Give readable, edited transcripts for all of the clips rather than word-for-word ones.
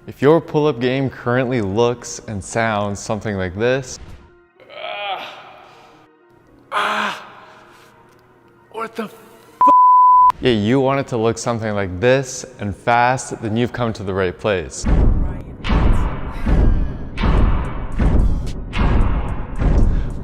If your pull-up game currently looks and sounds something like this, what the yeah, you want it to look something like this and fast, then you've come to the right place.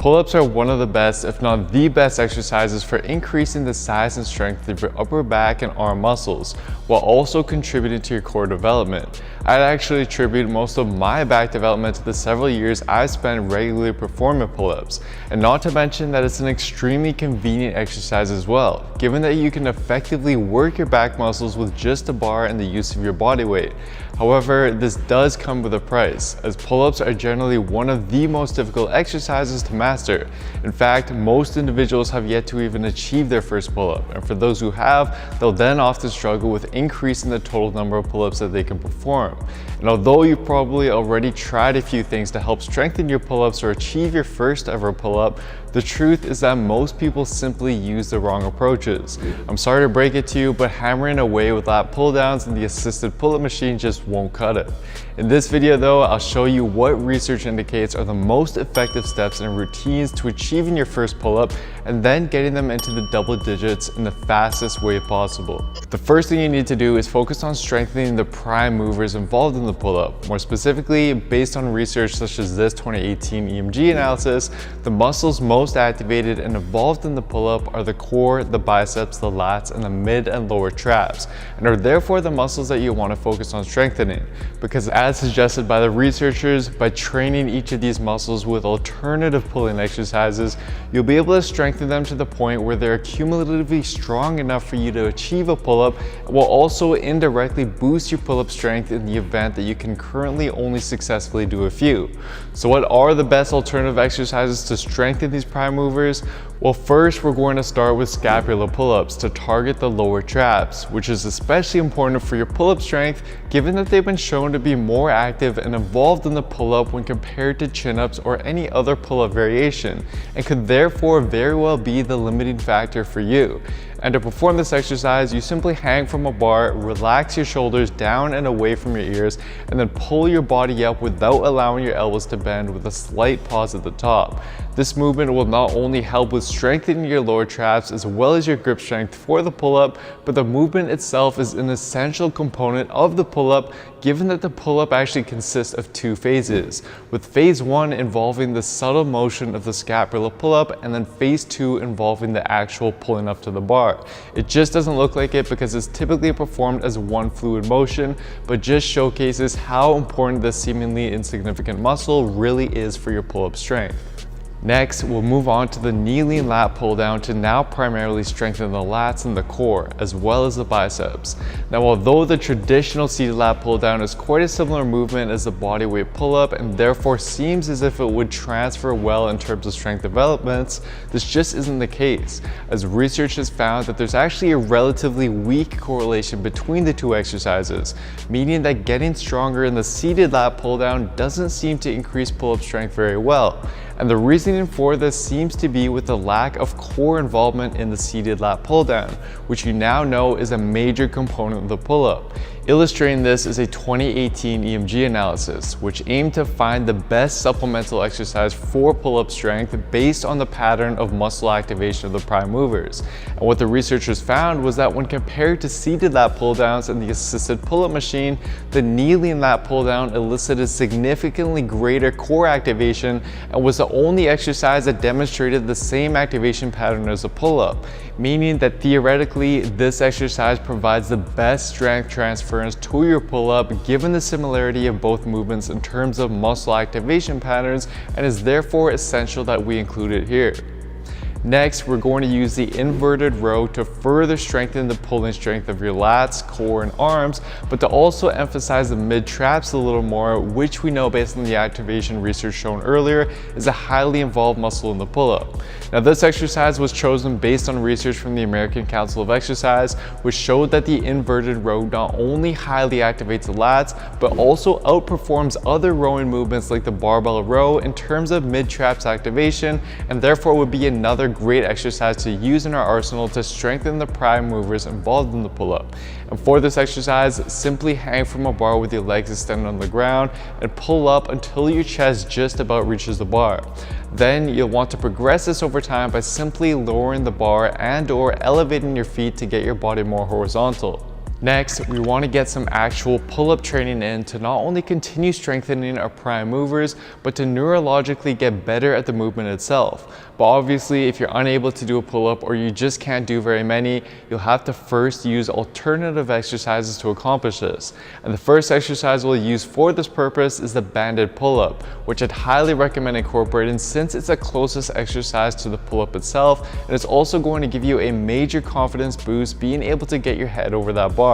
Pull-ups are one of the best, if not the best exercises for increasing the size and strength of your upper back and arm muscles, while also contributing to your core development. I'd actually attribute most of my back development to the several years I've spent regularly performing pull-ups, and not to mention that it's an extremely convenient exercise as well, given that you can effectively work your back muscles with just a bar and the use of your body weight. However, this does come with a price, as pull-ups are generally one of the most difficult exercises to master. In fact, most individuals have yet to even achieve their first pull-up, and for those who have, they'll then often struggle with increasing the total number of pull-ups that they can perform. And although you've probably already tried a few things to help strengthen your pull-ups or achieve your first ever pull-up, the truth is that most people simply use the wrong approaches. I'm sorry to break it to you, but hammering away with lat pull downs and the assisted pull-up machine just won't cut it. In this video though, I'll show you what research indicates are the most effective steps and routines to achieving your first pull-up and then getting them into the double digits in the fastest way possible. The first thing you need to do is focus on strengthening the prime movers involved in the pull-up. More specifically, based on research such as this 2018 EMG analysis, the muscles most activated and involved in the pull-up are the core, the biceps, the lats, and the mid and lower traps, and are therefore the muscles that you want to focus on strengthening. Because as suggested by the researchers, by training each of these muscles with alternative pulling exercises, you'll be able to strengthen them to the point where they're cumulatively strong enough for you to achieve a pull-up, while also indirectly boost your pull-up strength in the event that you can currently only successfully do a few. So what are the best alternative exercises to strengthen these prime movers? Well, first we're going to start with scapular pull-ups to target the lower traps, which is especially important for your pull-up strength given that they've been shown to be more active and involved in the pull-up when compared to chin-ups or any other pull-up variation, and could therefore very well be the limiting factor for you. And to perform this exercise, you simply hang from a bar, relax your shoulders down and away from your ears, and then pull your body up without allowing your elbows to bend with a slight pause at the top. This movement will not only help with strengthening your lower traps as well as your grip strength for the pull-up, but the movement itself is an essential component of the pull-up, given that the pull-up actually consists of two phases, with phase one involving the subtle motion of the scapular pull-up and then phase two involving the actual pulling up to the bar. It just doesn't look like it because it's typically performed as one fluid motion, but just showcases how important this seemingly insignificant muscle really is for your pull-up strength. Next, we'll move on to the knee-lean lat pull down to now primarily strengthen the lats and the core, as well as the biceps. Now, although the traditional seated lat pull down is quite a similar movement as the bodyweight pull-up and therefore seems as if it would transfer well in terms of strength developments, this just isn't the case, as research has found that there's actually a relatively weak correlation between the two exercises, meaning that getting stronger in the seated lat pull down doesn't seem to increase pull-up strength very well. And the reasoning for this seems to be with the lack of core involvement in the seated lat pull down, which you now know is a major component of the pull-up. Illustrating this is a 2018 EMG analysis, which aimed to find the best supplemental exercise for pull-up strength based on the pattern of muscle activation of the prime movers. And what the researchers found was that when compared to seated lat pull downs and the assisted pull-up machine, the knee-lean lat pull down elicited significantly greater core activation and was the only exercise that demonstrated the same activation pattern as a pull-up, meaning that theoretically this exercise provides the best strength transference to your pull-up given the similarity of both movements in terms of muscle activation patterns, and is therefore essential that we include it here. Next, we're going to use the inverted row to further strengthen the pulling strength of your lats, core, and arms, but to also emphasize the mid-traps a little more, which we know based on the activation research shown earlier is a highly involved muscle in the pull-up. Now, this exercise was chosen based on research from the American Council of Exercise, which showed that the inverted row not only highly activates the lats, but also outperforms other rowing movements like the barbell row in terms of mid-traps activation, and therefore would be another great exercise to use in our arsenal to strengthen the prime movers involved in the pull-up. And for this exercise, simply hang from a bar with your legs extended on the ground and pull up until your chest just about reaches the bar. Then you'll want to progress this over time by simply lowering the bar and/or elevating your feet to get your body more horizontal. Next, we want to get some actual pull-up training in to not only continue strengthening our prime movers, but to neurologically get better at the movement itself. But obviously, if you're unable to do a pull-up or you just can't do very many, you'll have to first use alternative exercises to accomplish this. And the first exercise we'll use for this purpose is the banded pull-up, which I'd highly recommend incorporating since it's the closest exercise to the pull-up itself, and it's also going to give you a major confidence boost being able to get your head over that bar.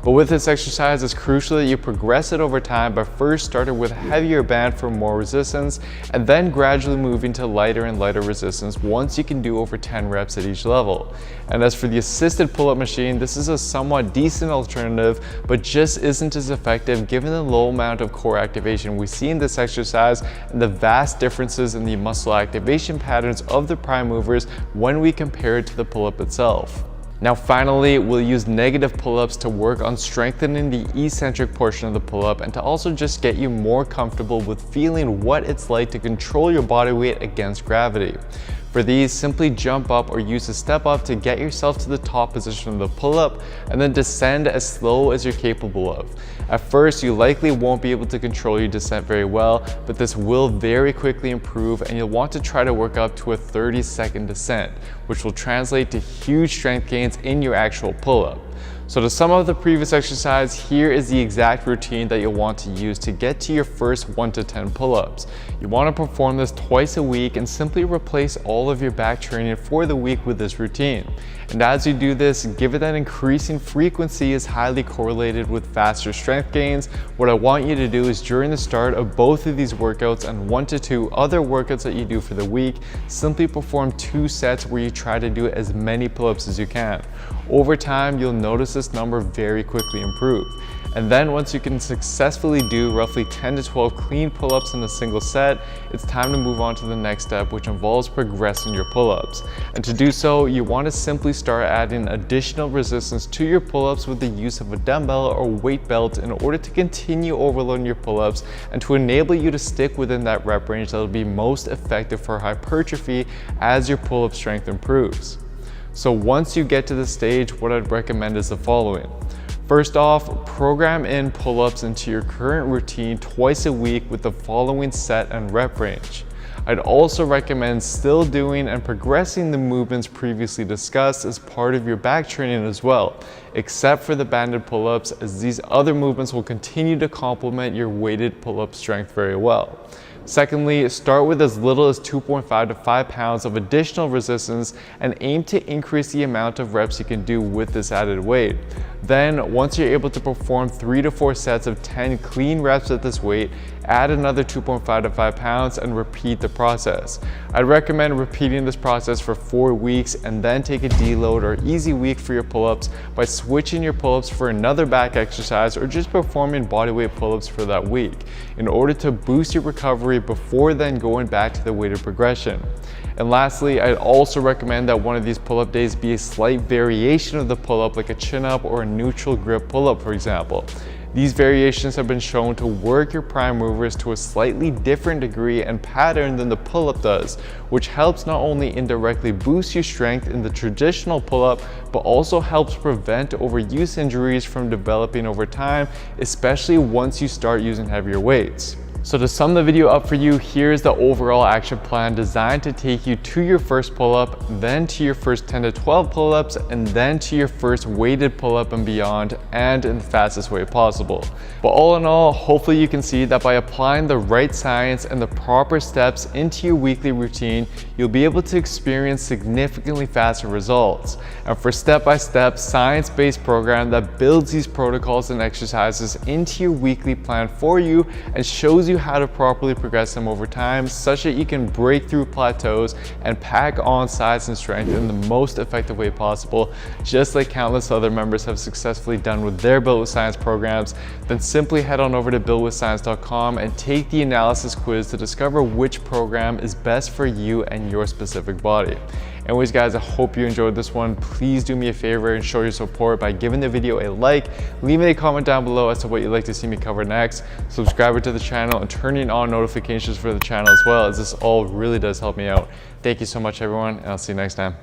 But with this exercise, it's crucial that you progress it over time by first starting with a heavier band for more resistance, and then gradually moving to lighter and lighter resistance once you can do over 10 reps at each level. And as for the assisted pull-up machine, this is a somewhat decent alternative, but just isn't as effective given the low amount of core activation we see in this exercise and the vast differences in the muscle activation patterns of the prime movers when we compare it to the pull-up itself. Now finally, we'll use negative pull-ups to work on strengthening the eccentric portion of the pull-up and to also just get you more comfortable with feeling what it's like to control your body weight against gravity. For these, simply jump up or use a step up to get yourself to the top position of the pull-up and then descend as slow as you're capable of. At first, you likely won't be able to control your descent very well, but this will very quickly improve and you'll want to try to work up to a 30-second descent, which will translate to huge strength gains in your actual pull-up. So to sum up the previous exercise, here is the exact routine that you'll want to use to get to your first 1 to 10 pull-ups. You want to perform this twice a week and simply replace all of your back training for the week with this routine. And as you do this, given that increasing frequency is highly correlated with faster strength gains, what I want you to do is during the start of both of these workouts and 1 to 2 other workouts that you do for the week, simply perform 2 sets where you try to do as many pull-ups as you can. Over time, you'll notice this number very quickly improve. And then once you can successfully do roughly 10 to 12 clean pull-ups in a single set, it's time to move on to the next step, which involves progressing your pull-ups. And to do so, you want to simply start adding additional resistance to your pull-ups with the use of a dumbbell or weight belt in order to continue overloading your pull-ups and to enable you to stick within that rep range that will be most effective for hypertrophy as your pull-up strength improves. So once you get to this stage, what I'd recommend is the following. First off, program in pull-ups into your current routine twice a week with the following set and rep range. I'd also recommend still doing and progressing the movements previously discussed as part of your back training as well, except for the banded pull-ups, as these other movements will continue to complement your weighted pull-up strength very well. Secondly, start with as little as 2.5 to 5 pounds of additional resistance and aim to increase the amount of reps you can do with this added weight. Then, once you're able to perform 3 to 4 sets of 10 clean reps at this weight, add another 2.5 to 5 pounds and repeat the process. I'd recommend repeating this process for 4 weeks and then take a deload or easy week for your pull-ups by switching your pull-ups for another back exercise or just performing bodyweight pull-ups for that week in order to boost your recovery before then going back to the weighted progression. And lastly, I'd also recommend that one of these pull-up days be a slight variation of the pull-up, like a chin-up or a neutral grip pull-up, for example. These variations have been shown to work your prime movers to a slightly different degree and pattern than the pull-up does, which helps not only indirectly boost your strength in the traditional pull-up, but also helps prevent overuse injuries from developing over time, especially once you start using heavier weights. So to sum the video up for you, here's the overall action plan designed to take you to your first pull-up, then to your first 10 to 12 pull-ups, and then to your first weighted pull-up and beyond, and in the fastest way possible. But all in all, hopefully you can see that by applying the right science and the proper steps into your weekly routine, you'll be able to experience significantly faster results. And for step-by-step science-based program that builds these protocols and exercises into your weekly plan for you and shows you how to properly progress them over time such that you can break through plateaus and pack on size and strength in the most effective way possible, just like countless other members have successfully done with their Built with Science programs, then simply head on over to builtwithscience.com and take the analysis quiz to discover which program is best for you and your specific body. Anyways guys, I hope you enjoyed this one. Please do me a favor and show your support by giving the video a like, leaving a comment down below as to what you'd like to see me cover next, subscribing to the channel, and turning on notifications for the channel as well, as this all really does help me out. Thank you so much everyone, and I'll see you next time.